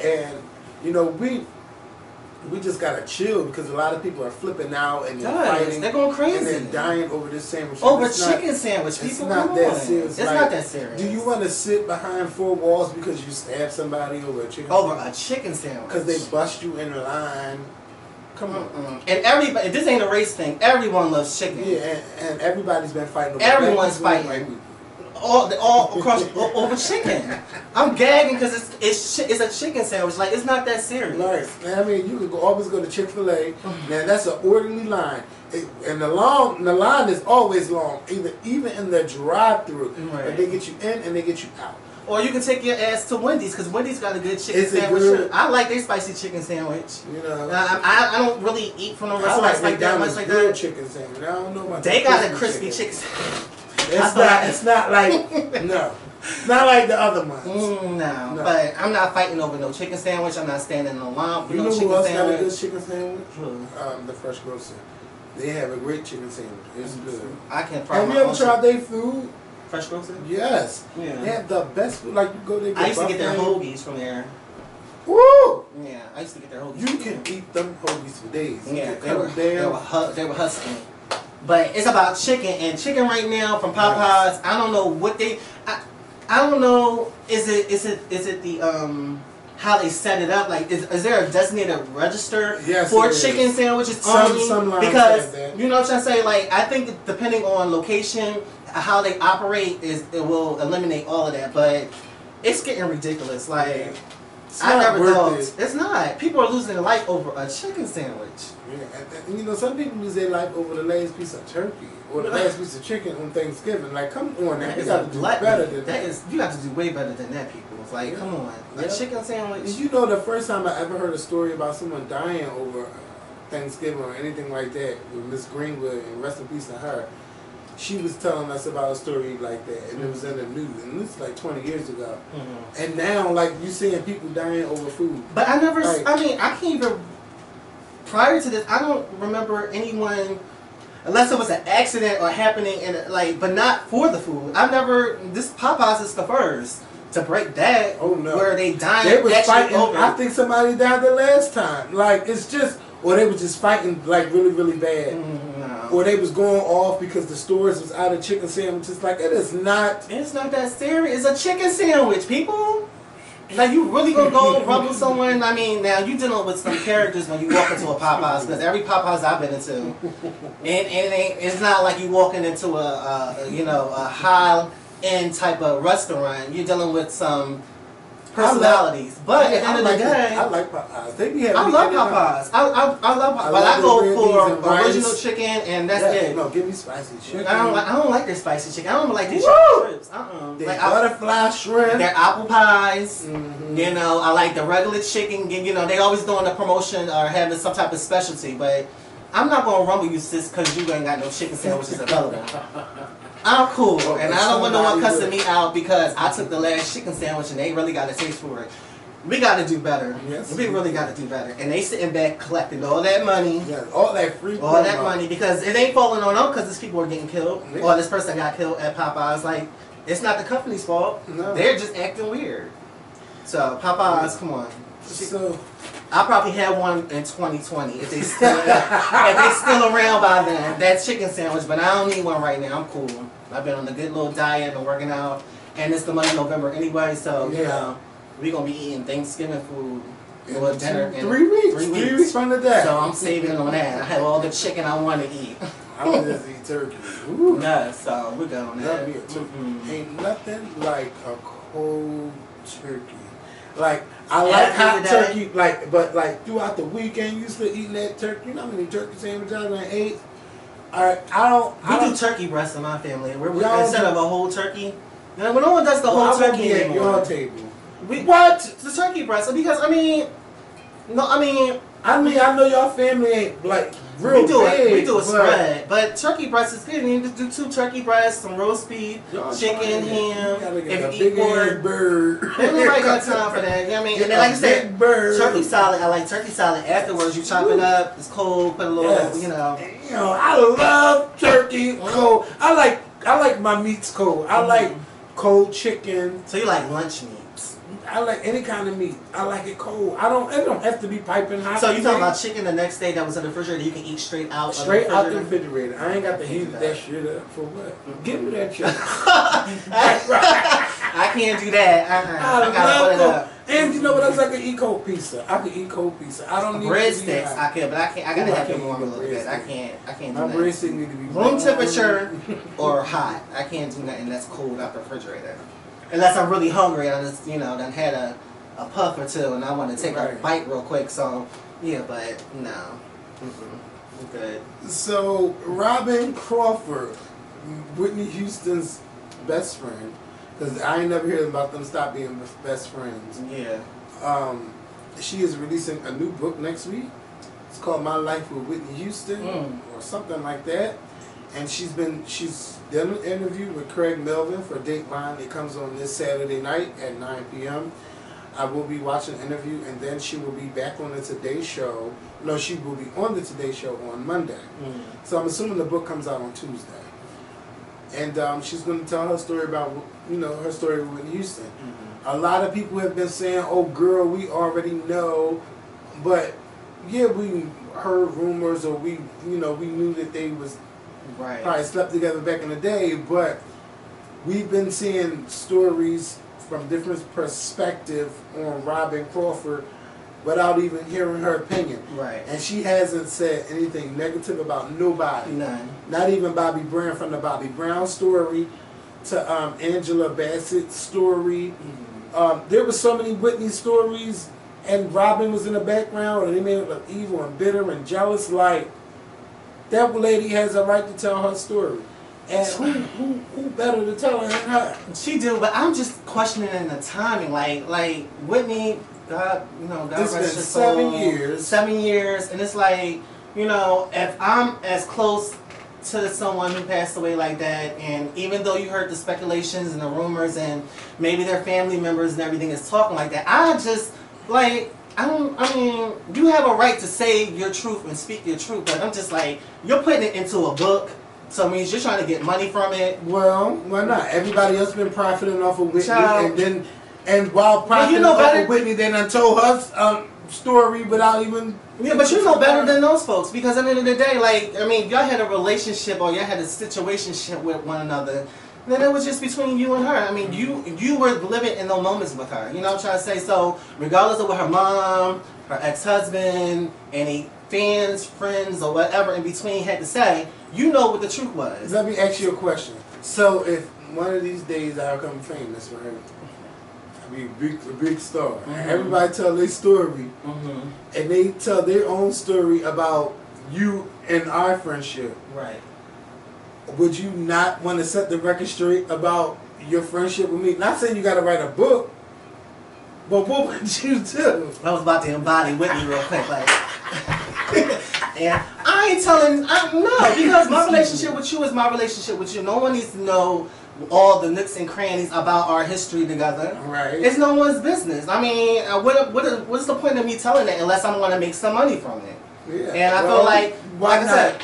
And, you know, we just gotta chill because a lot of people are flipping out and they're fighting. They're going crazy. And they're dying over this sandwich. Over chicken sandwich. It's People, not that serious. It's not that serious. Do you want to sit behind 4 walls because you stabbed somebody over a chicken sandwich? Over a chicken sandwich. Because they bust you in the line. Come on. And everybody, this ain't a race thing. Everyone loves chicken. Yeah, and everybody's been fighting over Everyone's fighting. All across over chicken. I'm gagging because it's a chicken sandwich. Like, it's not that serious. Right. I mean, you could always go to Chick-fil-A. Now that's an orderly line, and the line is always long. Even in the drive-through, right. They get you in and they get you out. Or you can take your ass to Wendy's because Wendy's got a good chicken sandwich. Good? I like their spicy chicken sandwich. You know, I don't really eat from no restaurants like that much like that. Chicken sandwich. I don't know about they got a crispy chicken sandwich. It's not like no. It's not like the other ones. No, but I'm not fighting over no chicken sandwich. I'm not standing in a line for no chicken sandwich. You know who else got a good chicken sandwich? The Fresh Grocer. They have a great chicken sandwich. It's good. I can't. Have you ever tried their food? Fresh Grocer? Yes. Yeah. They have the best food. Like you go there. I used to get their hoagies from there. Woo! Yeah, I used to get their hoagies. You can eat them hoagies for days. Yeah, they were hustling. But it's about chicken, and chicken right now from Popeyes. I don't know what they. I don't know. Is it the how they set it up? Like, is there a designated register for chicken sandwiches only? Some because you know what I'm trying to say. Like, I think depending on location, how they operate it will eliminate all of that. But it's getting ridiculous. Like. I never thought it's not. People are losing their life over a chicken sandwich. Yeah, and you know, some people lose their life over the last piece of turkey or the last piece of chicken on Thanksgiving. Like, come on, man, you got to do better than that. You got to do way better than that, people. It's like, come on, a chicken sandwich. Did you know the first time I ever heard a story about someone dying over Thanksgiving or anything like that with Miss Greenwood, and rest in peace to her? She was telling us about a story like that, and it was in the news, and this is like 20 years ago. And now, like, you seeing people dying over food. But I never, I mean, I can't even, prior to this, I don't remember anyone, unless it was an accident or happening, but not for the food. I've never, this Popeyes is the first to break that, where they dying. They was fighting over. I think somebody died the last time. Like, it's just, or they were just fighting, like, really, really bad. Or they was going off because the stores was out of chicken sandwiches. Like, it is not. It's not that serious. It's a chicken sandwich, people. Like, you really gonna go rumble someone? I mean, now you dealing with some characters when you walk into a Popeyes, because every Popeyes I've been into, and it's not like you walking into a high end type of restaurant. You're dealing with some personalities, but at the end of the day, I like Popeyes. I love Popeyes. I love Popeyes, but I go for original chicken, and that's it. No, give me spicy chicken. I don't like their spicy chicken. I don't like their chicken strips. Their butterfly shrimp. Their apple pies. You know, I like the regular chicken. You know, they always doing a promotion or having some type of specialty, but I'm not gonna rumble you, sis, because you ain't got no chicken sandwiches available. I'm cool, and I don't want no one cussing me out because I took the last chicken sandwich and they really got a taste for it. We got to do better. Yes, we really got to do better. And they sitting back collecting all that money. Yeah, all that free all that money, because it ain't falling on them because these people are getting killed. Yeah. Or this person got killed at Popeyes. Like, it's not the company's fault. No. They're just acting weird. So, Popeyes, come on. So, I'll probably have one in 2020 if they still around by then. That chicken sandwich, but I don't need one right now. I'm cool. I've been on a good little diet and working out, and it's the month of November anyway, so you know we're gonna be eating Thanksgiving food or dinner in 3 weeks. 3 weeks from the day. So I'm saving on that. I have all the chicken I want to eat. I don't just eat turkey. Yeah, so we're good on that. Ain't nothing like a cold turkey. Like, I like hot turkey, but throughout the weekend, you still eating that turkey. You know how many turkey sandwiches I ate? We do turkey breast in my family. Instead of a whole turkey. Now, when no one does the whole turkey anymore. At your table. What? The turkey breast. Because, I mean, I know y'all family ain't like real big. We do a spread, but turkey breast is good. You just do 2 turkey breasts, some roast beef, chicken, ham. If you eat pork, bird. Everybody got time for that. You know what I mean? And then, like I said, turkey salad. I like turkey salad. Afterwards, you chop it up. It's cold. Put a little, you know. You know, I love turkey cold. I like my meats cold. I like cold chicken. So you like lunch meats? I like any kind of meat. I like it cold. It don't have to be piping hot. So you talking about chicken the next day that was in the refrigerator you can eat straight out straight out the refrigerator. I ain't got to heat that shit up for what? Give me that shit. I can't do that. I gotta put it up. And you know what else? I can eat cold pizza. I can eat cold pizza. I don't need breadsticks. I can, but I can't. I gotta have it warm a little bit. I can't do my that. breadstick need to be room temperature or hot. I can't do nothing that's cold out the refrigerator. Unless I'm really hungry, I just, you know, done had a puff or two and I want to take a bite real quick. So, yeah, but no. I'm good. So, Robyn Crawford, Whitney Houston's best friend, because I ain't never heard about them stop being best friends. Yeah. She is releasing a new book next week. It's called My Life with Whitney Houston or something like that. And she's done an interview with Craig Melvin for Dateline. It comes on this Saturday night at 9 p.m. I will be watching the interview, and then she will be back on the Today Show. No, she will be on the Today Show on Monday. So I'm assuming the book comes out on Tuesday. And she's going to tell her story about, you know, her story with Whitney Houston. A lot of people have been saying, oh, girl, we already know. But, yeah, we heard rumors or we knew that they was probably slept together back in the day, but we've been seeing stories from different perspectives on Robyn Crawford without even hearing her opinion. Right. And she hasn't said anything negative about nobody. None. Not even Bobby Brown, from the Bobby Brown story to Angela Bassett's story. There were so many Whitney stories, and Robyn was in the background, and they made it look evil and bitter and jealous. Like, that lady has a right to tell her story. And who better to tell her than her? She do, but I'm just questioning the timing. Like Whitney, God rest her soul. 7 years. 7 years, and it's like, you know, if I'm as close to someone who passed away like that, and even though you heard the speculations and the rumors, and maybe their family members and everything is talking like that, I just like. I mean, you have a right to say your truth and speak your truth, but I'm just like, you're putting it into a book, so it means you're trying to get money from it. Well, why not? Everybody else been profiting off of Whitney, and while profiting off of Whitney, they done told her story without even. Yeah, but you know better than those folks, because at the end of the day, like, I mean, y'all had a relationship or y'all had a situationship with one another. Then it was just between you and her. I mean, you were living in those moments with her. You know what I'm trying to say? So, regardless of what her mom, her ex-husband, any fans, friends, or whatever in between had to say, you know what the truth was. Let me ask you a question. So, if one of these days I become famous, right? I mean, a big star. Everybody tell their story, and they tell their own story about you and our friendship. Right. Would you not want to set the record straight about your friendship with me? Not saying you got to write a book, but what would you do? I was about to embody Whitney real quick, like, and I ain't telling, no, because my relationship with you is my relationship with you. No one needs to know all the nooks and crannies about our history together. Right. It's no one's business. I mean, what's the point of me telling it unless I'm going to make some money from it? Yeah. And I feel like, why not?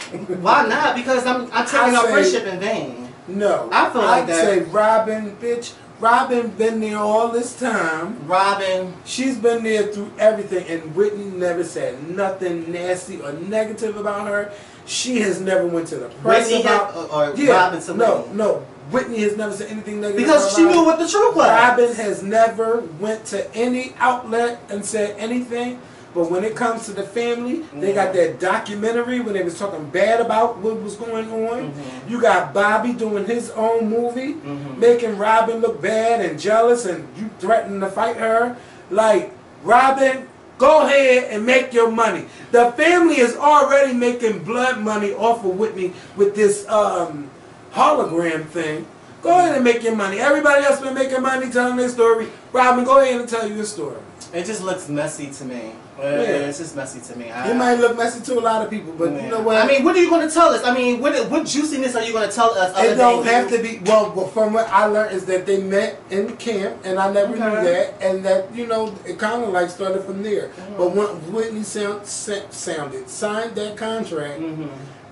Why not? Because I'm taking our friendship in vain. No. I feel like that. I'd say Robyn, bitch. Robyn been there all this time. Robyn. She's been there through everything, and Whitney never said nothing nasty or negative about her. She has never went to the press Whitney about. Robyn to no. Whitney has never said anything negative because she knew what the truth was. Robyn has never went to any outlet and said anything. But when it comes to the family, they got that documentary when they was talking bad about what was going on. You got Bobby doing his own movie, making Robyn look bad and jealous, and you threatening to fight her. Like, Robyn, go ahead and make your money. The family is already making blood money off of Whitney with this hologram thing. Go ahead and make your money. Everybody else been making money telling their story. Robyn, go ahead and tell your story. It just looks messy to me. Yeah. It's just messy to me. It might look messy to a lot of people, but you know what? I mean, what are you going to tell us? I mean, what juiciness are you going to tell us? It don't have to be. Well, from what I learned is that they met in camp, and I never knew that, and that it kind of like started from there. But when Whitney signed that contract,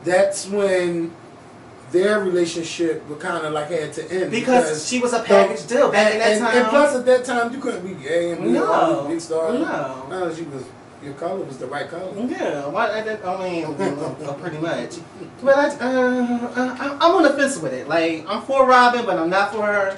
that's when their relationship would kind of like had to end because she was a package deal back in that time. And plus, at that time, you couldn't be gay and be all these big stars. No, she was. Your color was the right color. Yeah, I mean, pretty much. But I'm on the fence with it. Like, I'm for Robyn, but I'm not for her.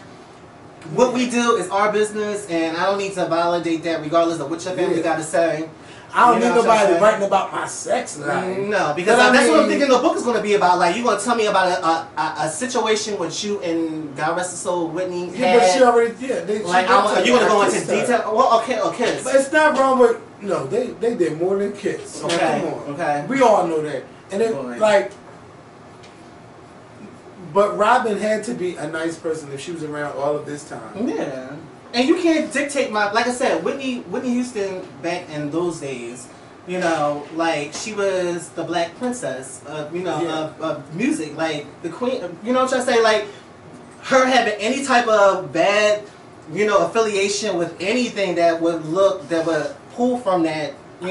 What we do is our business, and I don't need to validate that regardless of what your family got to say. I don't need nobody writing about my sex life. No, because that's what I'm thinking the book is going to be about. Like, you're going to tell me about a situation with you and, God rest her soul, Whitney had. But she already did. Are you going to go into detail? Well, okay. But it's not wrong with, no, they did more than kiss. Okay, now, come on. okay. We all know that. And it, but Robyn had to be a nice person if she was around all of this time. Yeah. And you can't dictate like I said, Whitney Houston back in those days, like she was the black princess of music, like the queen, you know what I'm trying to say? Like her having any type of bad, affiliation with anything that would pull from that, I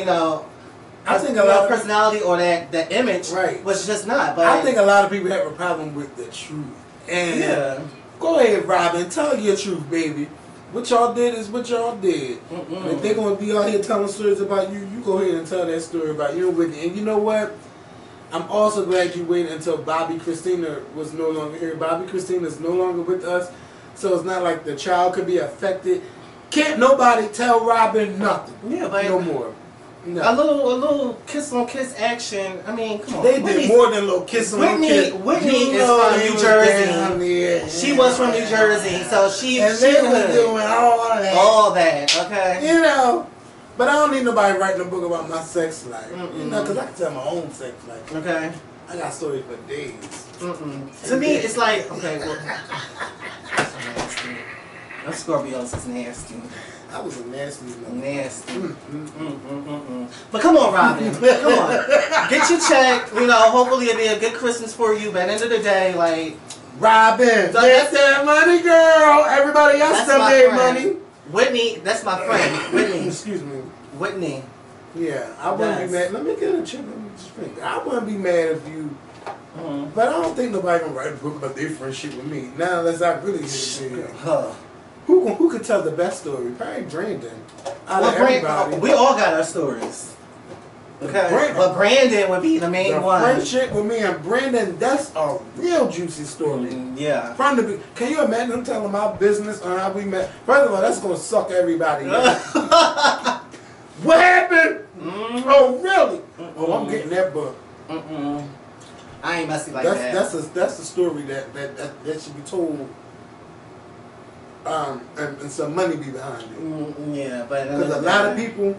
think a lot of personality or that image was just not. But I think a lot of people have a problem with the truth. And go ahead, Robyn, tell your truth, baby. What y'all did is what y'all did. If they're going to be out here telling stories about you, you go ahead and tell that story about you and Whitney. And you know what? I'm also glad you waited until Bobby Christina was no longer here. Bobby Christina is no longer with us, so it's not like the child could be affected. Can't nobody tell Robyn nothing. Yeah, but no more. No. A little kiss on kiss action. I mean, come on. They did more than a little kiss on kiss. Whitney is from New Jersey. She was from New Jersey, so she was doing all that. Okay. But I don't need nobody writing a book about my sex life. Because I can tell my own sex life. Okay. I got stories for days. To me, it's like, okay, well, that's nasty. That Scorpios is nasty. I was a nasty one. Nasty. But come on, Robyn. Come on. Get your check. Hopefully it'll be a good Christmas for you. But at the end of the day, like... Robyn, get that money, girl. Everybody else done made money. Whitney, that's my friend. Whitney. Excuse me. Whitney. Yeah, I wouldn't be mad. Let me get a check. I wouldn't be mad if you... But I don't think nobody gonna write a book about their friendship with me. Now, unless I really get it. Who could tell the best story? Probably Brandon. We all got our stories. Okay. But Brandon would be the main one. Friendship with me and Brandon, that's a real juicy story. Yeah. Can you imagine him telling my business on how we met? First of all, that's gonna suck everybody in. What happened? Oh, really? Oh, I'm getting that book. I ain't messy like that. That's a story that should be told. And some money be behind it. Yeah, but because a lot of people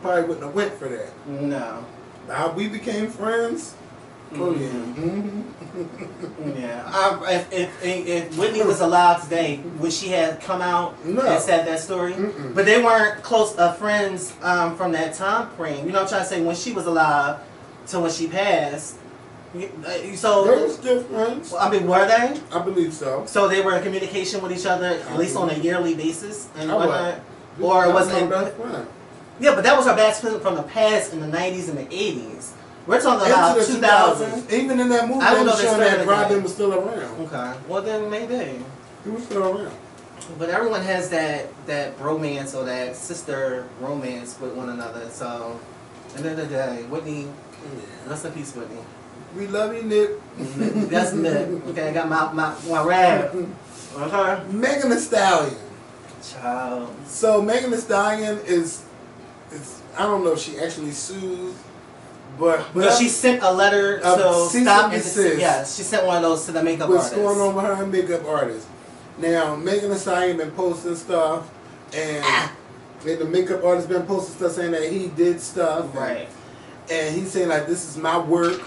probably wouldn't have went for that. No. How we became friends. Oh yeah. If Whitney was alive today, would she have come out and said that story? But they weren't close friends from that time frame. You know what I'm trying to say? When she was alive to when she passed. So they were still friends. I mean, were they? I believe so. So they were in communication with each other at least on a yearly basis, and whatnot. Or was it? Yeah, but that was her best friend from the past in the 90s and the 80s. We're talking about 2000. Even in that movie, they were showing that Robyn was still around. Okay. Well, then maybe he was still around. But everyone has that romance or that sister romance with one another. So, at the end of the day, Whitney, rest in peace, Whitney. We love you, Nick. That's Nick. Okay, I got my rap. Okay. Meghan Thee Stallion. Child. So Meghan Thee Stallion is I don't know if she actually sued, but she sent a letter to stop and desist. Yes, she sent one of those to the makeup artist. What's going on with her and makeup artist? Now Meghan Thee Stallion been posting stuff, and the makeup artist been posting stuff saying that he did stuff, right? And he's saying like, this is my work.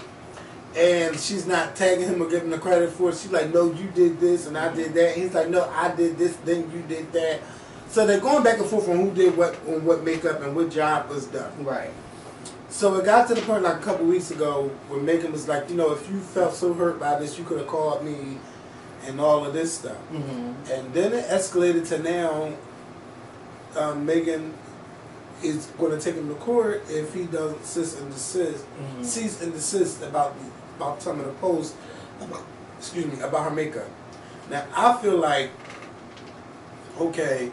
And she's not tagging him or giving the credit for it. She's like, no, you did this and I did that. And he's like, no, I did this, then you did that. So they're going back and forth on who did what on what makeup and what job was done. Right. So it got to the point like a couple weeks ago where Meghan was like, you know, if you felt so hurt by this, you could have called me and all of this stuff. Mm-hmm. And then it escalated to now Meghan is going to take him to court if he doesn't cease and desist about some of the posts about her makeup. Now I feel like, okay,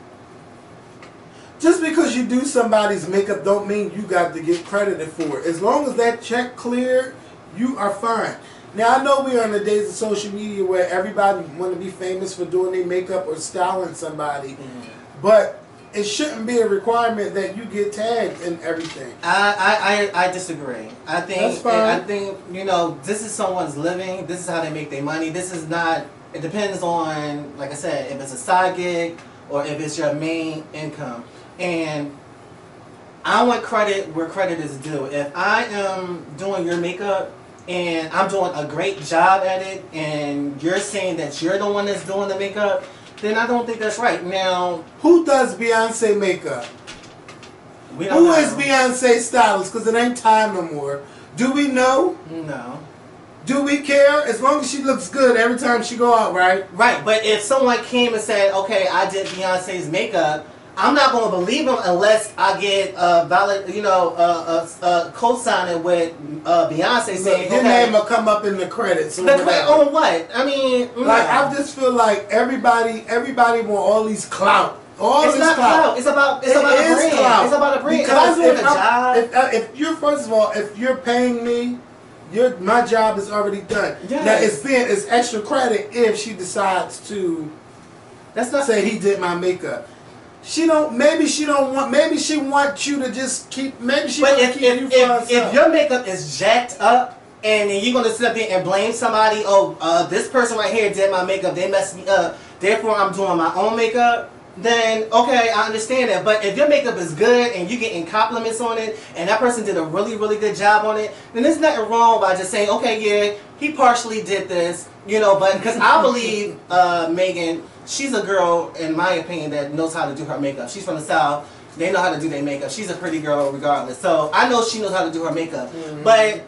just because you do somebody's makeup don't mean you got to get credited for it. As long as that check cleared, you are fine. Now I know we are in the days of social media where everybody want to be famous for doing their makeup or styling somebody, but it shouldn't be a requirement that you get tagged in everything. I disagree. I think That's fine. I think, you know, this is someone's living. This is how they make their money. This is not. It depends on, like I said, if it's a side gig or if it's your main income. And I want credit where credit is due. If I am doing your makeup and I'm doing a great job at it, and you're saying that you're the one that's doing the makeup, then I don't think that's right. Now, who does Beyonce makeup? We don't know. Who is Beyonce stylist? Because it ain't time no more. Do we know? No. Do we care? As long as she looks good every time she go out, right? Right, but if someone came and said, okay, I did Beyonce's makeup, I'm not going to believe them unless I get valid, you know, co-signing with Beyonce saying, your okay, name will come up in the credits. the credit on what? I mean, like I just feel like everybody want all these clout. It's not clout. It's about a brand. Clout. It's about a brand. Because if if you're first of all, if you're paying me, my job is already done. Yes. Now it's extra credit if she decides to. That's not say he did my makeup. She don't. Maybe she don't want. Maybe she wants you to just keep. Maybe she want to keep you for herself. If your makeup is jacked up and then you're gonna sit up there and blame somebody, oh, this person right here did my makeup, they messed me up, therefore I'm doing my own makeup, then okay, I understand that. But if your makeup is good and you're getting compliments on it and that person did a really, really good job on it, then there's nothing wrong by just saying, okay, yeah, he partially did this, you know, but because I believe Meghan, she's a girl, in my opinion, that knows how to do her makeup. She's from the South. They know how to do their makeup. She's a pretty girl regardless. So I know she knows how to do her makeup. But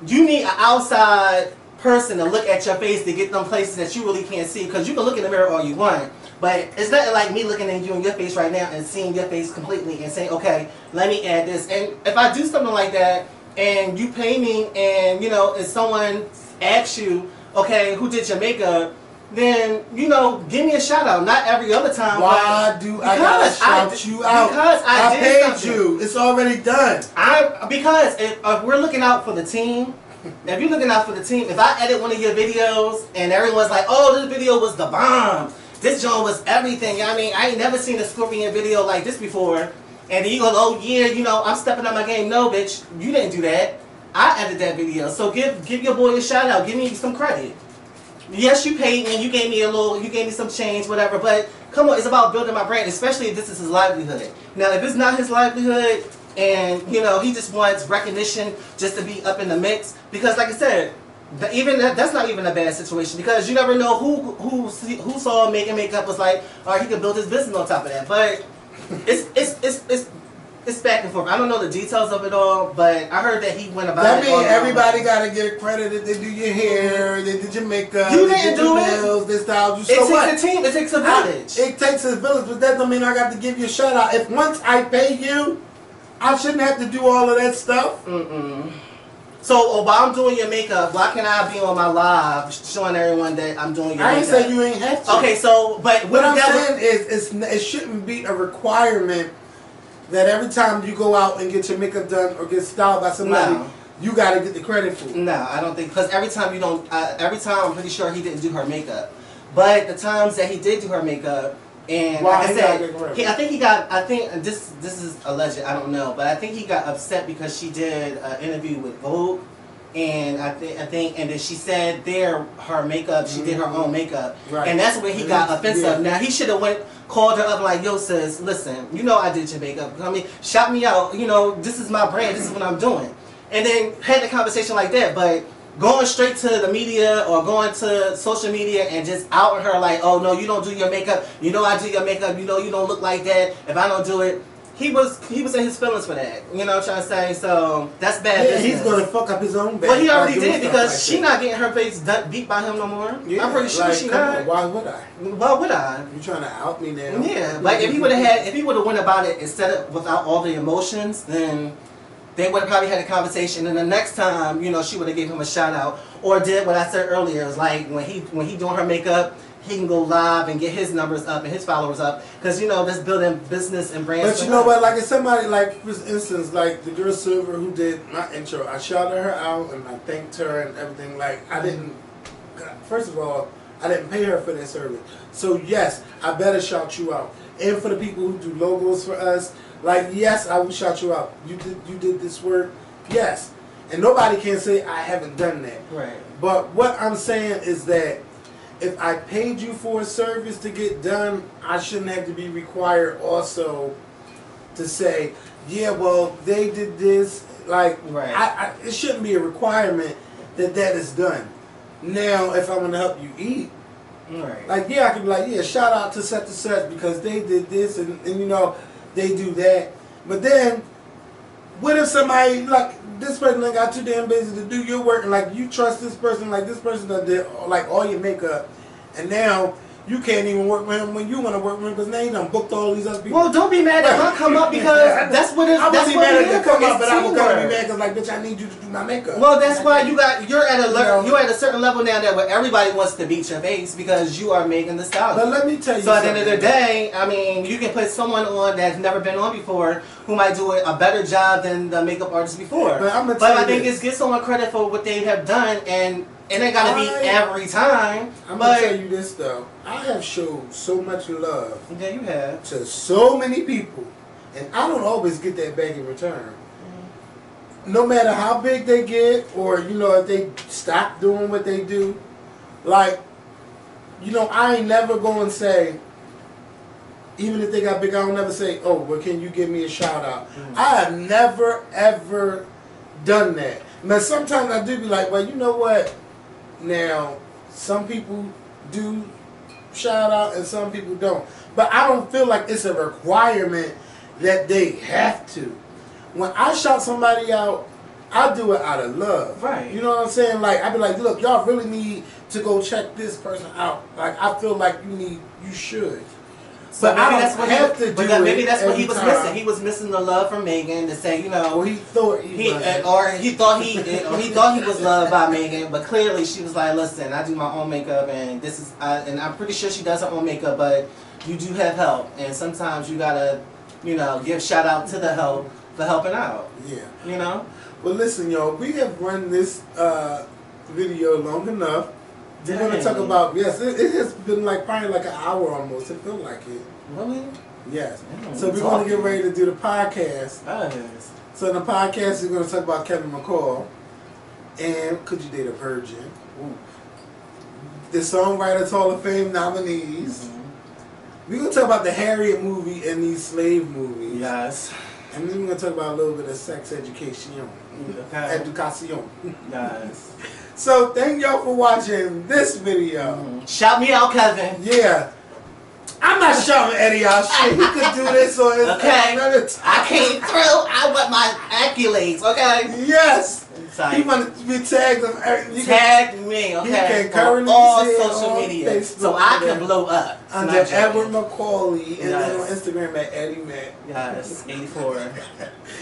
you need an outside person to look at your face to get them places that you really can't see. Because you can look in the mirror all you want. But it's nothing like me looking at you in your face right now and seeing your face completely and saying, okay, let me add this. And if I do something like that and you pay me and, you know, if someone asks you, okay, who did your makeup, then, you know, give me a shout out. Not every other time. Why do I gotta shout you out? Because I paid something. you. It's already done. Because if we're looking out for the team, if you're looking out for the team, if I edit one of your videos and everyone's like, oh, this video was the bomb, this joint was everything. I mean, I ain't never seen a Scorpion video like this before. And then you go, oh yeah, you know, I'm stepping up my game. No, bitch, you didn't do that. I edited that video. So give your boy a shout out. Give me some credit. Yes, you paid me and you gave me some change, whatever, but come on, it's about building my brand, especially if this is his livelihood. Now, if it's not his livelihood and, you know, he just wants recognition just to be up in the mix, because like I said, that's not even a bad situation, because you never know who saw Meghan makeup was like, all right, he could build his business on top of that, but it's back and forth. I don't know the details of it all, but I heard that he went about that it. That means everybody got to get credited. They do your hair, they did your makeup, you they didn't did do your it. nails, they styled you. So it takes a team. It takes a village. It takes a village, but that don't mean I got to give you a shout out. If once I pay you, I shouldn't have to do all of that stuff. So while I'm doing your makeup, why can't I be on my live showing everyone that I'm doing your makeup? I ain't say you ain't have to. Okay, so but what I'm saying is it shouldn't be a requirement that every time you go out and get your makeup done or get styled by somebody, you got to get the credit for it. No, I don't think, because every time I'm pretty sure he didn't do her makeup. But the times that he did do her makeup, and like I said, I think this is alleged, I don't know, but I think he got upset because she did an interview with Vogue, and I think, and then she said her makeup, she did her own makeup, and that's where he got offensive. Now he should have called her up like, yo sis, listen, you know I did your makeup. I mean, shout me out. You know, this is my brand. This is what I'm doing. And then had the conversation like that. But going straight to the media or going to social media and just outing her like, oh no, you don't do your makeup. You know I do your makeup. You know you don't look like that. If I don't do it, he was in his feelings for that. You know what I'm trying to say? So that's bad. Yeah, he's gonna fuck up his own back. Well, he already did because she not getting her face beat by him no more. Yeah, I'm pretty sure like, she not. Why would I? Why would I? You trying to out me now? Yeah, like if he would have went about it instead of without all the emotions, then they would have probably had a conversation, and the next time, you know, she would have gave him a shout out or did what I said earlier. It was like when he doing her makeup, he can go live and get his numbers up and his followers up because you know that's building business and brands. But you know what? Like if somebody like for instance, like the girl Silver who did my intro, I shouted her out and I thanked her and everything. Like I didn't. First of all, I didn't pay her for that service. So yes, I better shout you out. And for the people who do logos for us. Like, yes, I will shout you out. You did this work. Yes. And nobody can say I haven't done that. Right. But what I'm saying is that if I paid you for a service to get done, I shouldn't have to be required also to say, yeah, well, they did this. Like, right. It shouldn't be a requirement that is done. Now, if I'm going to help you eat, right. like, yeah, I could be like, yeah, shout out to such because they did this and you know, they do that. But then, what if somebody, like, this person got too damn busy to do your work, and, like, you trust this person, like, this person that did, like, all your makeup, and now you can't even work with him when you want to work with him because now you done booked all these other people. Well, don't be mad if I come up because that's what it's. I wouldn't be mad if they come up, but I would kind of be mad because, like, bitch, I need you to do my makeup. Well, that's why you're at a certain level now that where everybody wants to beat your face because you are making the style. But let me tell you so something. at the end of the day, I mean, you can put someone on that's never been on before who might do a better job than the makeup artist before. But I'm gonna I think it's give someone credit for what they have done, and it ain't gotta be every time. I'm gonna tell you this though. I have showed so much love. Yeah, you have. To so many people, and I don't always get that back in return. No matter how big they get, or you know if they stop doing what they do, like you know I ain't never going to say. Even if they got big, I don't never say, "Oh, well, can you give me a shout out?" I have never ever done that. Now sometimes I do be like, "Well, you know what?" Now some people do shout out and some people don't, but I don't feel like it's a requirement that they have to. When I shout somebody out, I do it out of love. Right. You know what I'm saying? Like I be like, look, y'all really need to go check this person out. Like I feel like you should. So but maybe I that's don't what have to do it. Maybe that's what he was time. missing. He was missing the love from Meghan to say, you know, Well, he thought he thought he was loved by Meghan, but clearly she was like, listen, I do my own makeup, and this is, and I'm pretty sure she does her own makeup, but you do have help, and sometimes you gotta, you know, give shout out to the help for helping out. Yeah. You know. Well, listen, y'all, we have run this video long enough. We're going to talk about, yes, it has been like probably like an hour almost. It felt like it. Really? Yes. So we're going to get ready to do the podcast. Yes. So in the podcast, we're going to talk about Kevin McCall and Could You Date a Virgin? Ooh. The Songwriters Hall of Fame nominees. We're going to talk about the Harriet movie and these slave movies. Yes. And then we're going to talk about a little bit of sex education. Okay. Educación. Yes. So thank y'all for watching this video. Shout me out, Kevin. Yeah. I'm not shouting Eddie out shit. He could do this or his I came through. I want my accolades, okay? Yes. He wanted to be tagged on Tag me, okay? He can currently on all see social media. Facebook so I can blow up. Under Edward McCauley and then on Instagram at Eddie Mac. Yes, 84.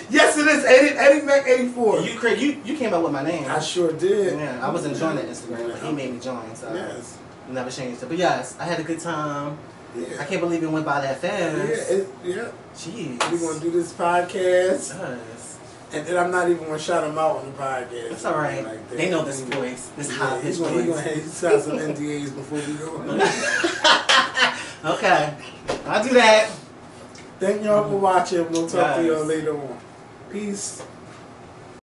Yes, it is Eddie Mac 84. You came up with my name. I sure did. Yeah, I wasn't joining Instagram, but he made me join, so yes. Never changed it. But yes, I had a good time. Yeah. I can't believe it went by that fast. Yeah. Jeez. We're going to do this podcast. Yes. And then I'm not even going to shout him out on the podcast. That's all right. Like that. They know this voice. This high pitched voice. We're going to sign some NDAs before we go. Okay. I'll do that. Thank y'all for watching. We'll talk to y'all later on. Peace.